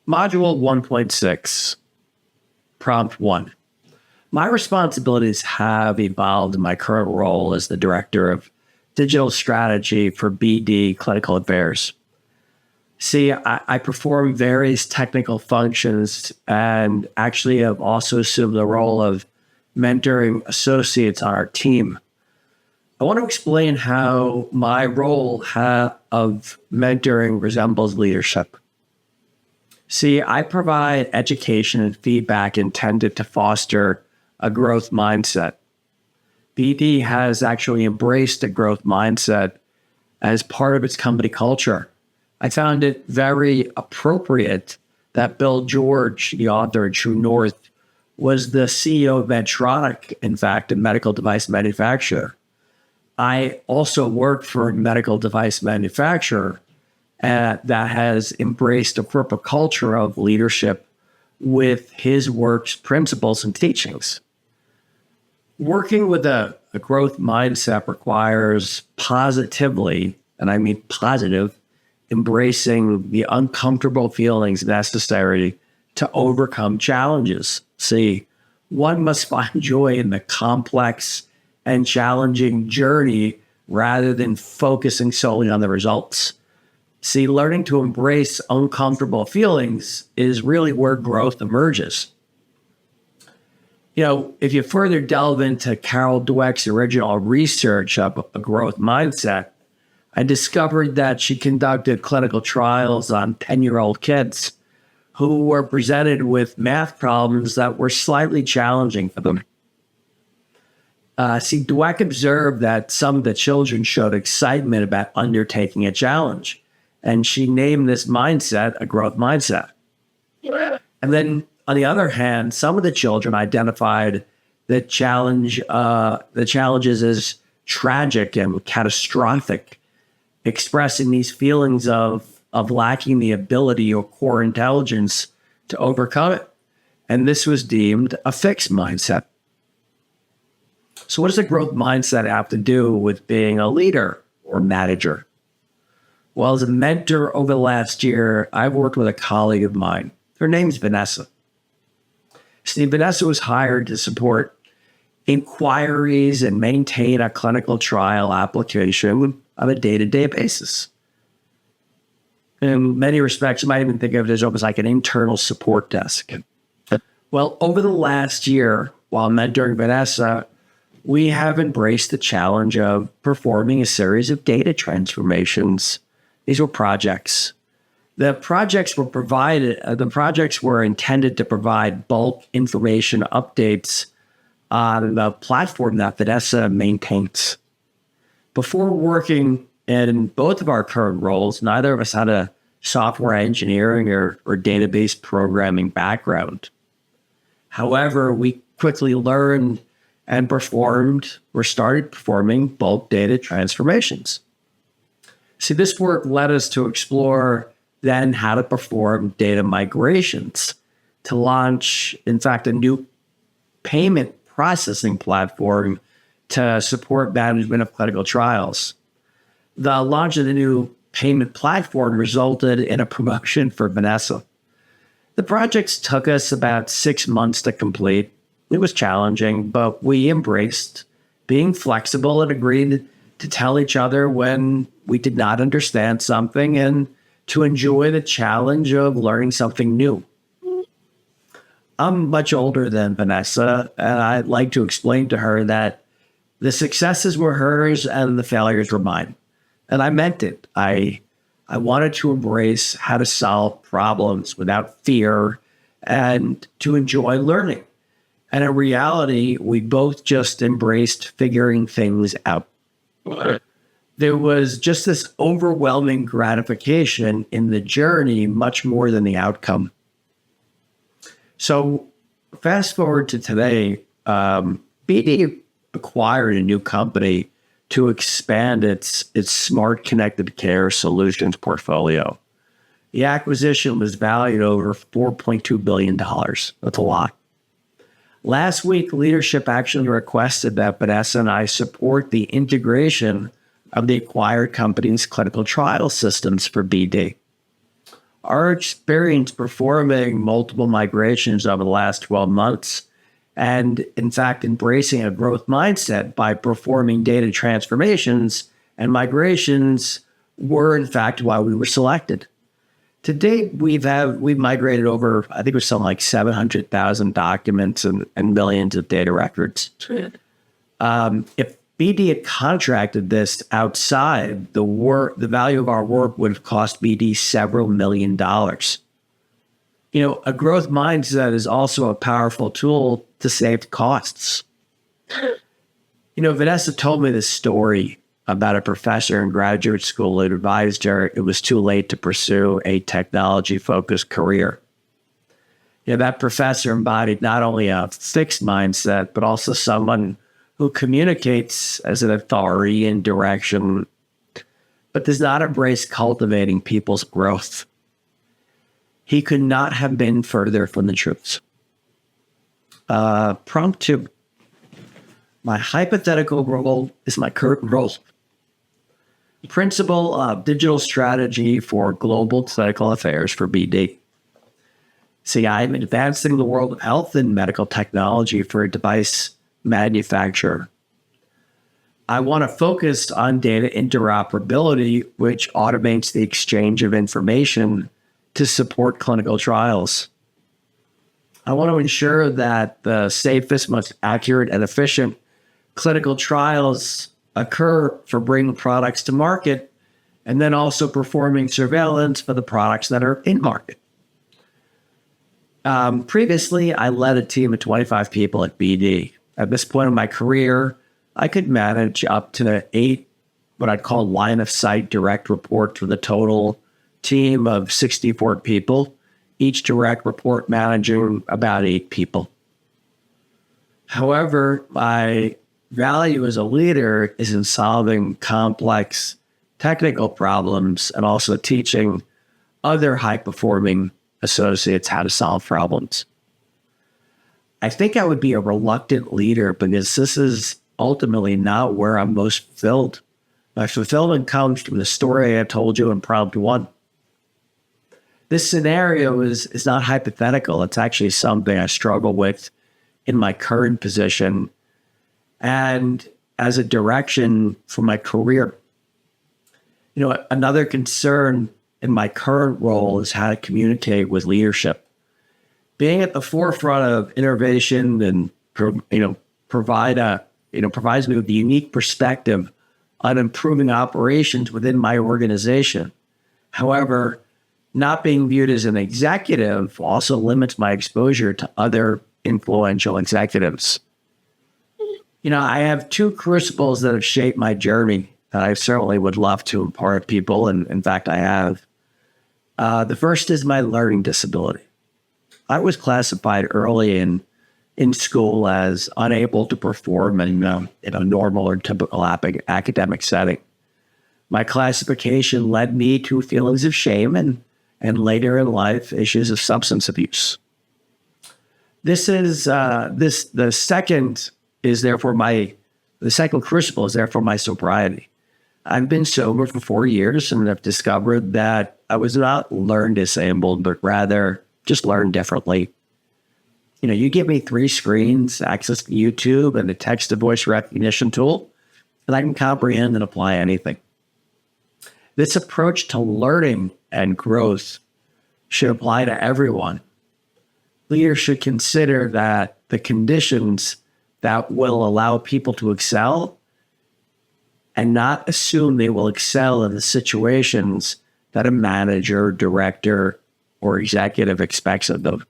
Module 1.6, Prompt 1. My responsibilities have evolved in my current role as the Director of Digital Strategy for BD Clinical Affairs. See, I perform various technical functions and actually have also assumed the role of mentoring associates on our team. I want to explain how my role of mentoring resembles leadership. See, I provide education and feedback intended to foster a growth mindset. BD has actually embraced a growth mindset as part of its company culture. I found it very appropriate that Bill George, the author of True North, was the CEO of Medtronic, in fact, a medical device manufacturer. I also worked for a medical device manufacturer that has embraced a corporate culture of leadership with his work's principles and teachings. Working with a growth mindset requires positively, and I mean positive, embracing the uncomfortable feelings necessary to overcome challenges. See, one must find joy in the complex and challenging journey rather than focusing solely on the results. See, learning to embrace uncomfortable feelings is really where growth emerges. You know, if you further delve into Carol Dweck's original research of a growth mindset, I discovered that she conducted clinical trials on 10-year-old kids who were presented with math problems that were slightly challenging for them. Dweck observed that some of the children showed excitement about undertaking a challenge, and she named this mindset a growth mindset. And then, on the other hand, some of the children identified the challenges as tragic and catastrophic, expressing these feelings of lacking the ability or core intelligence to overcome it. And this was deemed a fixed mindset. So what does a growth mindset have to do with being a leader or manager? Well, as a mentor over the last year, I've worked with a colleague of mine. Her name's Vanessa. See, Vanessa was hired to support inquiries and maintain a clinical trial application on a day-to-day basis. In many respects, you might even think of it as almost like an internal support desk. Well, over the last year, while mentoring Vanessa, we have embraced the challenge of performing a series of data transformations. These were projects. The projects were intended to provide bulk information updates on the platform that Vanessa maintains. Before working in both of our current roles, neither of us had a software engineering or database programming background. However, we quickly learned and started performing bulk data transformations. See, this work led us to explore then how to perform data migrations to launch, in fact, a new payment processing platform to support management of clinical trials. The launch of the new payment platform resulted in a promotion for Vanessa. The projects took us about 6 months to complete. It was challenging, but we embraced being flexible and agreed to tell each other when we did not understand something and to enjoy the challenge of learning something new. I'm much older than Vanessa, and I'd like to explain to her that the successes were hers and the failures were mine. And I meant it. I wanted to embrace how to solve problems without fear and to enjoy learning. And in reality, we both just embraced figuring things out. There was just this overwhelming gratification in the journey, much more than the outcome. So fast forward to today, BD acquired a new company to expand its smart connected care solutions portfolio. The acquisition was valued over $4.2 billion. That's a lot. Last week, leadership actually requested that Vanessa and I support the integration of the acquired company's clinical trial systems for BD. Our experience performing multiple migrations over the last 12 months, and in fact, embracing a growth mindset by performing data transformations and migrations were in fact why we were selected. To date, we've migrated over, I think it was something like 700,000 documents and millions of data records. If BD had contracted this outside, the value of our work would have cost BD several $million. A growth mindset is also a powerful tool to save costs. Vanessa told me this story about a professor in graduate school who advised her it was too late to pursue a technology-focused career. That professor embodied not only a fixed mindset, but also someone who communicates as an authority and direction, but does not embrace cultivating people's growth. He could not have been further from the truth. Prompt 2. My hypothetical role is my current role. Principal of digital strategy for global clinical affairs for BD. See, I'm advancing the world of health and medical technology for a device manufacturer. I want to focus on data interoperability, which automates the exchange of information to support clinical trials. I want to ensure that the safest, most accurate, and efficient clinical trials occur for bringing products to market, and then also performing surveillance for the products that are in market. Previously, I led a team of 25 people at BD. At this point in my career, I could manage up to 8 what I'd call line of sight direct reports with a total team of 64 people, each direct report managing about 8 people. However, my value as a leader is in solving complex technical problems and also teaching other high-performing associates how to solve problems. I think I would be a reluctant leader because this is ultimately not where I'm most fulfilled. My fulfillment comes from the story I told you in Prompt 1. This scenario is not hypothetical. It's actually something I struggle with in my current position and as a direction for my career. Another concern in my current role is how to communicate with leadership. Being at the forefront of innovation and provides me with a unique perspective on improving operations within my organization. However, not being viewed as an executive also limits my exposure to other influential executives. I have 2 crucibles that have shaped my journey that I certainly would love to impart to people, and in fact, I have. The first is my learning disability. I was classified early in school as unable to perform in a normal or typical academic setting. My classification led me to feelings of shame and later in life, issues of substance abuse. The second crucible is therefore my sobriety. I've been sober for 4 years and I've discovered that I was not learn disabled, but rather just learn differently. You give me 3 screens, access to YouTube and a text-to-voice recognition tool, and I can comprehend and apply anything. This approach to learning and growth should apply to everyone. Leaders should consider that the conditions that will allow people to excel and not assume they will excel in the situations that a manager, director, or executive expects of them.